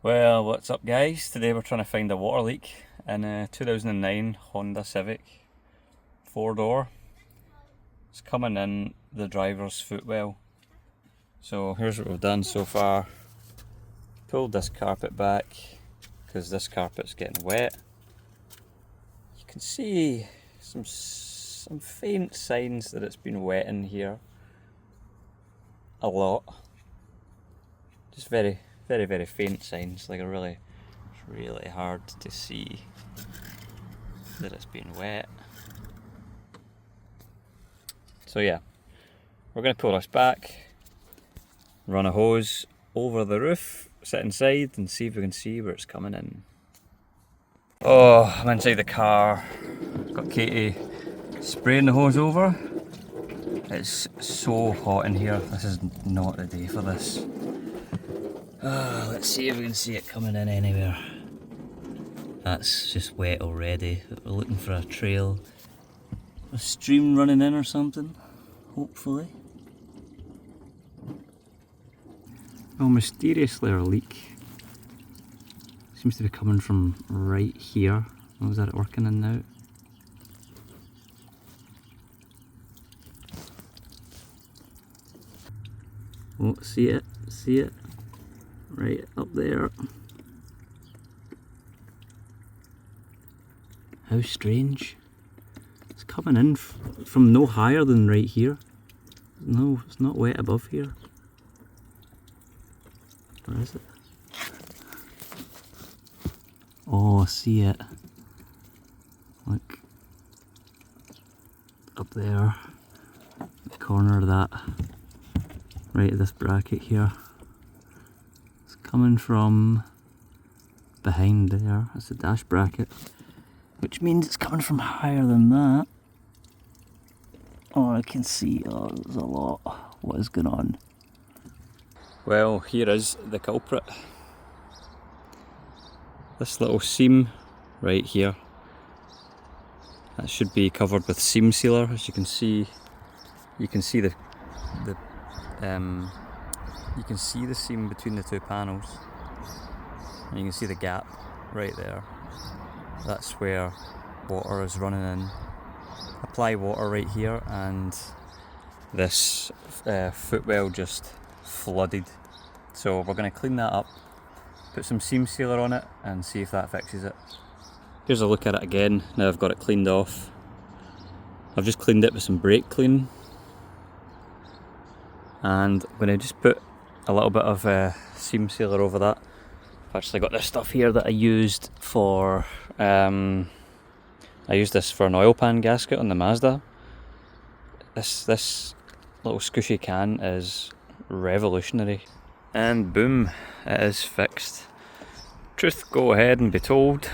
Well, what's up guys? Today we're trying to find a water leak in a 2009 Honda Civic 4-door. It's coming in the driver's footwell. So here's what we've done so far. Pulled this carpet back because this carpet's getting wet. You can see some faint signs that it's been wet in here a lot. Just very faint signs, like it's really hard to see that it's been wet. So yeah, we're going to pull this back, run a hose over the roof, sit inside and see if we can see where it's coming in. Oh, I'm inside the car. Got Katie spraying the hose over. It's so hot in here. This is not the day for this. Let's see if we can see it coming in anywhere. That's just wet already. We're looking for a trail, a stream running in or something, hopefully. Oh, mysteriously our leak seems to be coming from right here. Oh, is that working in now? Oh, see it? See it? Right up there. How strange. It's coming in from no higher than right here. No, it's not wet above here. Where is it? Oh, I see it. Look. Up there. The corner of that. Right at this bracket here. Coming from behind there, that's the dash bracket, which means it's coming from higher than that. Oh, I can see, oh, there's a lot. What is going on? Well, here is the culprit. This little seam right here, that should be covered with seam sealer. As you can see the you can see the seam between the two panels, and you can see the gap right there. That's where water is running in. Apply water right here and this footwell just flooded. So we're going to clean that up, put some seam sealer on it and see if that fixes it. Here's a look at it again now I've got it cleaned off. I've just cleaned it with some brake clean, and I'm going to just put a little bit of seam sealer over that. I've actually got this stuff here that I used for I used this for an oil pan gasket on the Mazda. This little squishy can is revolutionary, and boom, it is fixed. Truth go ahead and be told,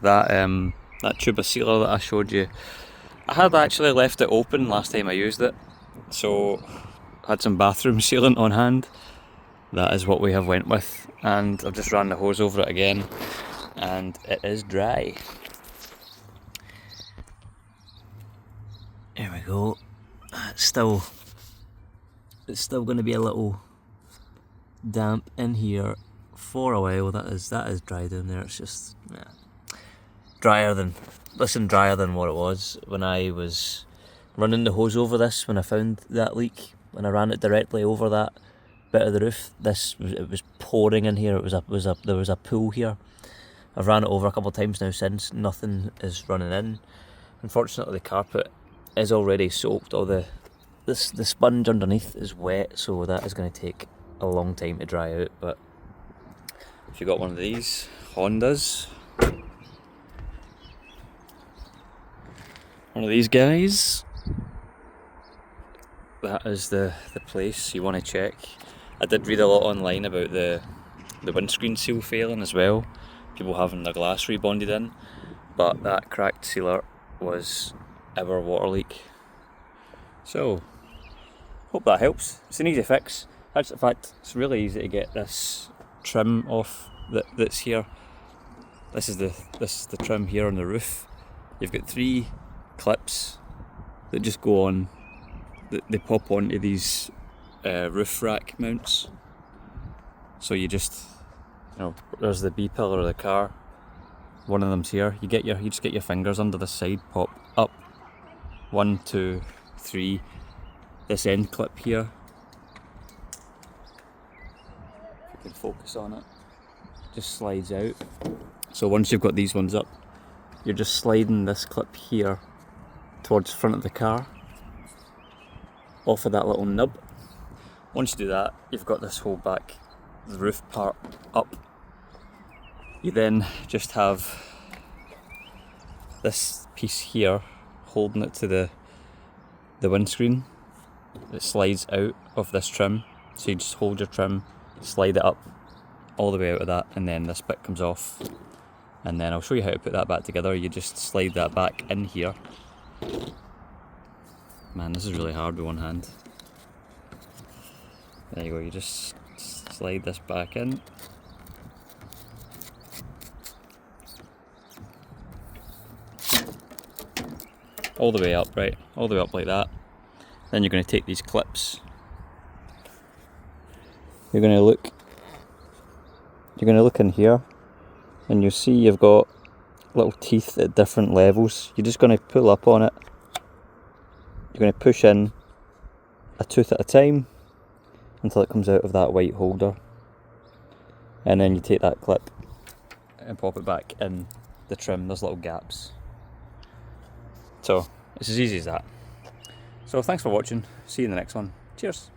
that that tube of sealer that I showed you, I had actually left it open last time I used it, so I had some bathroom sealant on hand. That is what we have went with, and I've just ran the hose over it again and it is dry. There we go. It's still going to be a little damp in here for a while. That is dry down there. It's just drier than what it was when I was running the hose over this. When I found that leak, when I ran it directly over that bit of the roof, it was pouring in here. There was a pool here. I've ran it over a couple of times now since. Nothing is running in. Unfortunately, the carpet is already soaked. The sponge underneath is wet, so that is going to take a long time to dry out. But if you got one of these Hondas, one of these guys, that is the place you want to check. I did read a lot online about the windscreen seal failing as well, people having their glass rebonded in, but that cracked sealer was our water leak. So, hope that helps. It's an easy fix. In fact, it's really easy to get this trim off that's here. This is the trim here on the roof. You've got 3 clips that just go on. They pop onto these roof rack mounts. So you just there's the B pillar of the car. One of them's here. You just get your fingers under this side, pop up. 1, 2, 3. This end clip here. If you can focus on it, just slides out. So once you've got these ones up, you're just sliding this clip here towards the front of the car, off of that little nub. Once you do that, you've got this whole back, the roof part up. You then just have this piece here holding it to the windscreen. It slides out of this trim, so you just hold your trim, slide it up all the way out of that, and then this bit comes off. And then I'll show you how to put that back together. You just slide that back in here. Man, this is really hard with one hand. There you go, you just slide this back in. All the way up, right? All the way up like that. Then you're going to take these clips. You're going to look in here, and you'll see you've got little teeth at different levels. You're just going to pull up on it. You're going to push in a tooth at a time until it comes out of that white holder, and then you take that clip and pop it back in the trim. There's little gaps. So it's as easy as that. So thanks for watching. See you in the next one. Cheers.